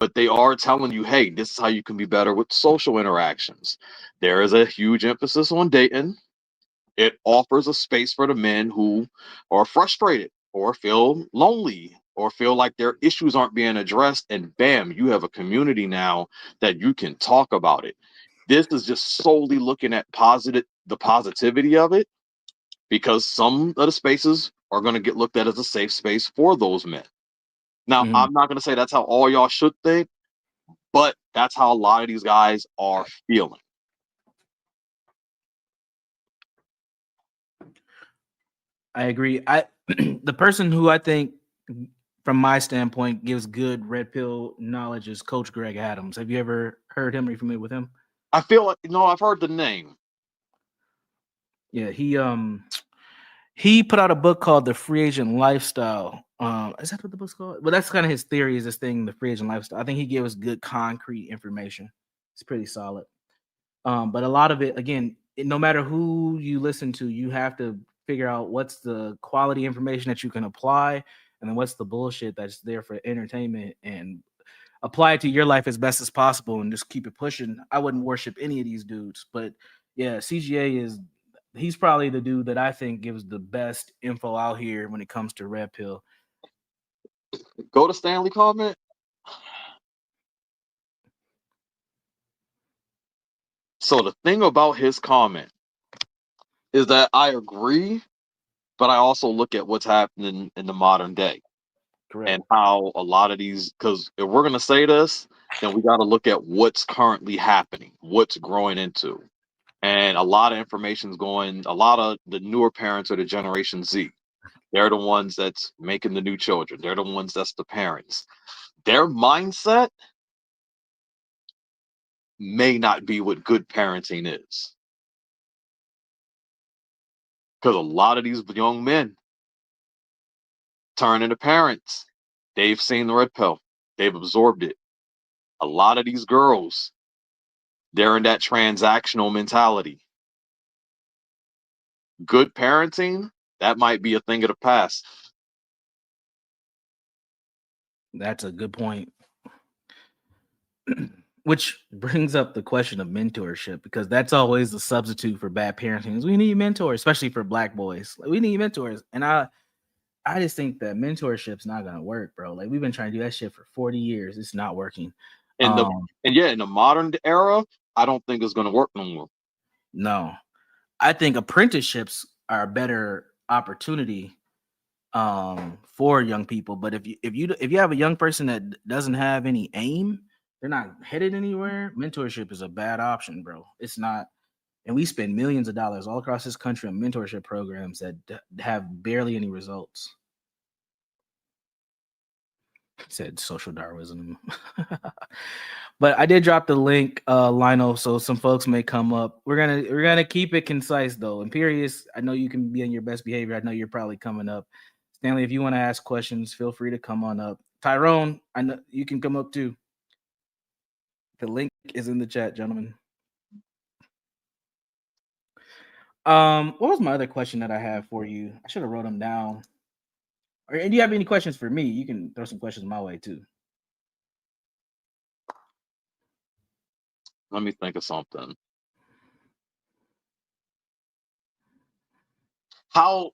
but they are telling you, hey, this is how you can be better with social interactions. There is a huge emphasis on dating. It offers a space for the men who are frustrated or feel lonely or feel like their issues aren't being addressed. And bam, you have a community now that you can talk about it. This is just solely looking at the positivity of it, because some of the spaces are going to get looked at as a safe space for those men. Now, Mhm. I'm not going to say that's how all y'all should think, but that's how a lot of these guys are feeling. I agree. I the person who I think, from my standpoint, gives good red pill knowledge is Coach Greg Adams. Have you ever heard him? Are you familiar with him? I feel like, I've heard the name. Yeah, he put out a book called The Free Agent Lifestyle. Is that what the book's called? Well, that's kind of his theory, is this thing, the free agent lifestyle. I think he gives good concrete information. It's pretty solid. But a lot of it, again, no matter who you listen to, you have to figure out what's the quality information that you can apply, and then what's the bullshit that's there for entertainment, and apply it to your life as best as possible, and just keep it pushing. I wouldn't worship any of these dudes, but yeah, CGA is, he's probably the dude that I think gives the best info out here when it comes to red pill. Go to Stanley comment. So the thing about his comment is that I agree, but I also look at what's happening in the modern day Correct. and how a lot of these, because if we're going to say this, then we got to look at what's currently happening, what's growing into. And a lot of information's going, a lot of the newer parents are the Generation Z. They're the ones that's making the new children. They're the ones that's the parents. Their mindset may not be what good parenting is. Because a lot of these young men turn into parents. They've seen the red pill, they've absorbed it. A lot of these girls, they're in that transactional mentality. Good parenting, that might be a thing of the past. That's a good point. Which brings up the question of mentorship, because that's always the substitute for bad parenting. Is we need mentors, especially for black boys. Like, we need mentors, and I just think that mentorship's not gonna work, bro. Like, we've been trying to do that shit for 40 years. It's not working. In the Um, and yeah, in the modern era, I don't think it's gonna work no more. no, I think apprenticeships are a better opportunity for young people. But if you have a young person that doesn't have any aim, they're not headed anywhere. Mentorship is a bad option, bro. It's not. And we spend millions of dollars all across this country on mentorship programs that have barely any results. Said social Darwinism. But I did drop the link, Lionel, so some folks may come up. We're gonna keep it concise though. Imperious, I know you can be on your best behavior. I know you're probably coming up. Stanley, if you want to ask questions, feel free to come on up. Tyrone, I know you can come up too. The link is in the chat, gentlemen. What was my other question that I have for you? I should have wrote them down. Or, and do you have any questions for me? You can throw some questions my way too. Let me think of something. How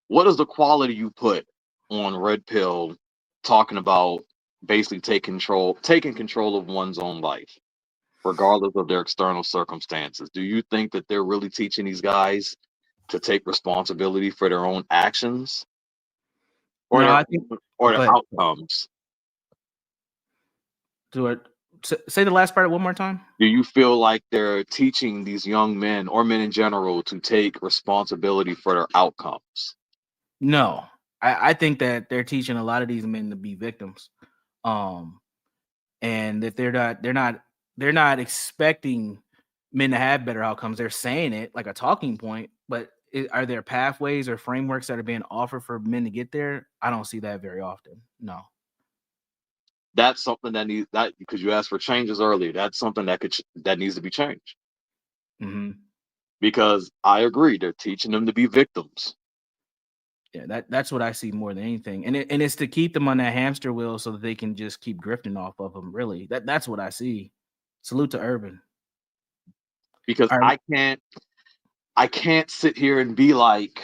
what is the quality you put on red pill talking about basically taking control of one's own life, regardless of their external circumstances? Do you think that they're really teaching these guys to take responsibility for their own actions or No, their I think. or their Go ahead. outcomes? Do it. Say the last part one more time. Do you feel like they're teaching these young men or men in general to take responsibility for their outcomes? No, I think that they're teaching a lot of these men to be victims, um, and that they're not expecting men to have better outcomes. They're saying it like a talking point, but are there pathways or frameworks that are being offered for men to get there? I don't see that very often. No. That's something that needs that because you asked for changes earlier. That's something that needs to be changed, Hmm. because I agree they're teaching them to be victims. Yeah, that's what I see more than anything, and it's to keep them on that hamster wheel so that they can just keep grifting off of them. Really, that's what I see. Salute to Urban. Because All right. I can't sit here and be like,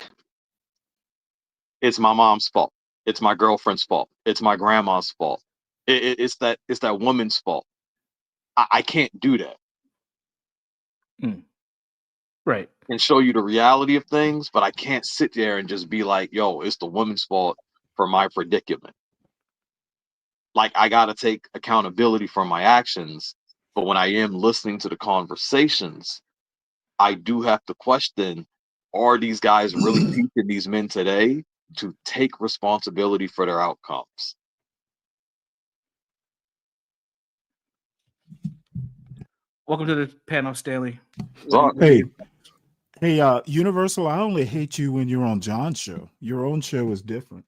it's my mom's fault. It's my girlfriend's fault. It's my grandma's fault. It's that woman's fault. I can't do that Mm, right. and show you the reality of things, but I can't sit there and just be like, yo, it's the woman's fault for my predicament. Like, I got to take accountability for my actions. But when I am listening to the conversations, I do have to question, are these guys really teaching these men today to take responsibility for their outcomes? Welcome to the panel, Stanley. So, What do Hey, you? Universal, I only hate you when you're on John's show. Your own show is different.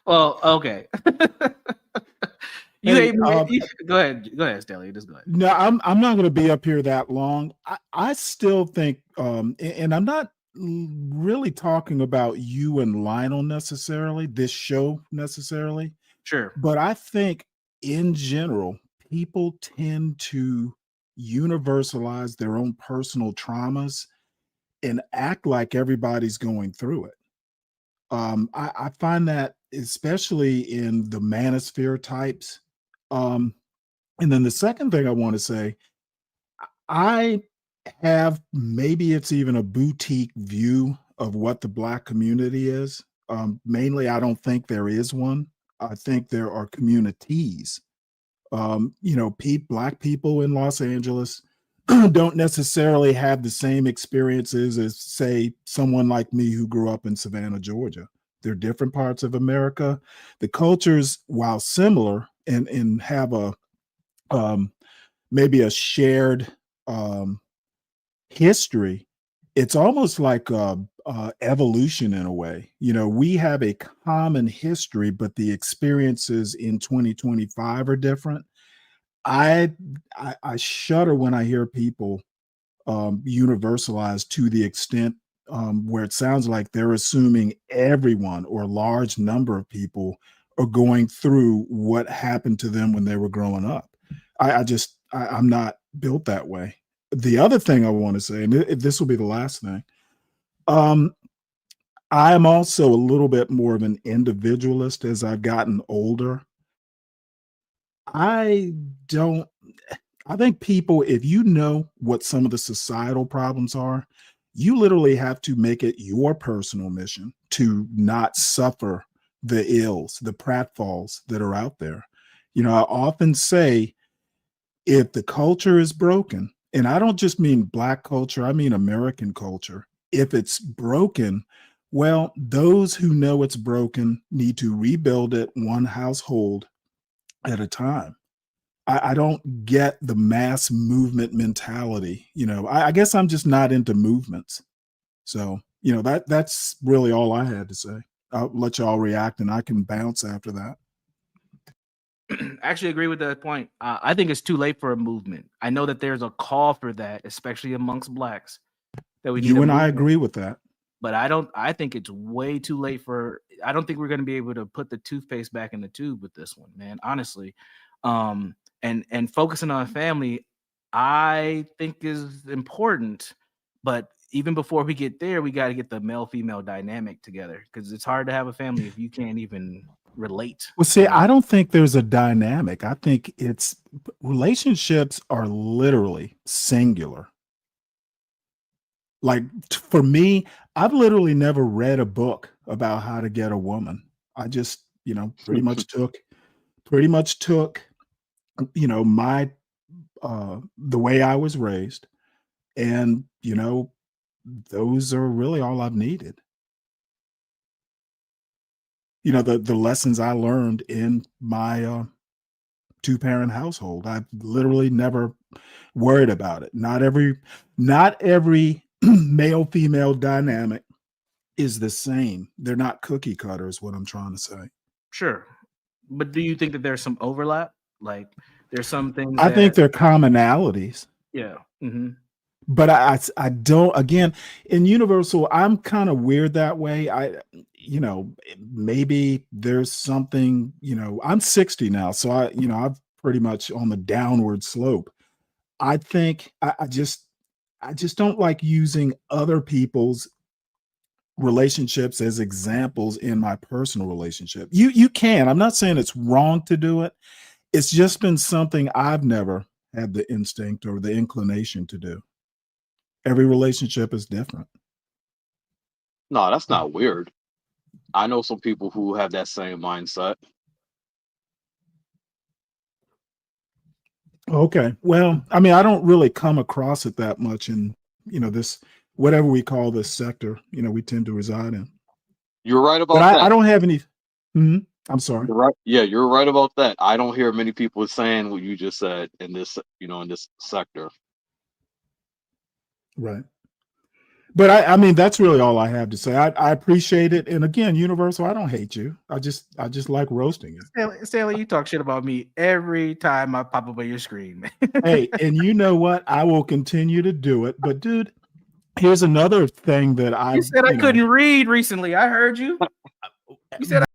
Well, okay. You Hey, hate me. Go ahead, Stanley. Just go ahead. no, I'm not going to be up here that long. I still think, and I'm not really talking about you and Lionel necessarily, this show necessarily, Sure. but I think in general, people tend to universalize their own personal traumas and act like everybody's going through it. I find that especially in the manosphere types. And then the second thing I want to say, I have, maybe it's even a boutique view of what the Black community is. Mainly, I don't think there is one. I think there are communities. Black people in Los Angeles don't necessarily have the same experiences as, say, someone like me who grew up in Savannah, Georgia. They're different parts of America. The cultures, while similar and have a maybe a shared um, history, it's almost like evolution in a way. We have a common history, but the experiences in 2025 are different. I shudder when I hear people universalize to the extent where it sounds like they're assuming everyone or a large number of people are going through what happened to them when they were growing up. I'm not built that way. The other thing I want to say, and this will be the last thing, um, I am also a little bit more of an individualist as I've gotten older. I don't I think people, if you know what some of the societal problems are, you literally have to make it your personal mission to not suffer the ills, the pratfalls that are out there. I often say, if the culture is broken, and I don't just mean Black culture, I mean American culture, if it's broken, well, those who know it's broken need to rebuild it one household at a time. I don't get the mass movement mentality. I guess I'm just not into movements. So, that's really all I had to say. I'll let y'all react and I can bounce after that. I actually agree with that point. I think it's too late for a movement. I know that there's a call for that, especially amongst Blacks, that we need a You and I movement. agree with that. But I think it's way too late for. I don't think we're going to be able to put the toothpaste back in the tube with this one, man. Honestly, and focusing on family, I think is important. But even before we get there, we got to get the male female dynamic together, because it's hard to have a family if you can't even relate. Well, see, I don't think there's a dynamic. I think relationships are literally singular. Like, for me, I've literally never read a book about how to get a woman. I just, pretty much took, my the way I was raised, and those are really all I've needed. The lessons I learned in my two-parent household. I've literally never worried about it. Not every male female dynamic is the same. They're not cookie cutters, what I'm trying to say. Sure, but do you think that there's some overlap? Like, there's some things I think that, they're commonalities. yeah. Mm-hmm. but I don't, again, in Universal, I'm kind of weird that way. Maybe there's something, I'm 60 now, so I've pretty much on the downward slope. I think I just don't like using other people's relationships as examples in my personal relationship. You can. I'm not saying it's wrong to do it. It's just been something I've never had the instinct or the inclination to do. Every relationship is different. No, that's not weird. I know some people who have that same mindset. Okay. Well, I mean, I don't really come across it that much in, this, whatever we call this sector, we tend to reside in. You're right But about I that. don't have any. Mhm. I'm sorry. You're right. Yeah, you're right about that. I don't hear many people saying what you just said in this, in this sector. Right. But I mean, that's really all I have to say. I appreciate it. And again, Universal, I don't hate you. I just like roasting you. Stanley, you talk shit about me every time I pop up on your screen, man. Hey, and you know what? I will continue to do it. But dude, here's another thing that You I've, said I couldn't read recently. I heard you. You said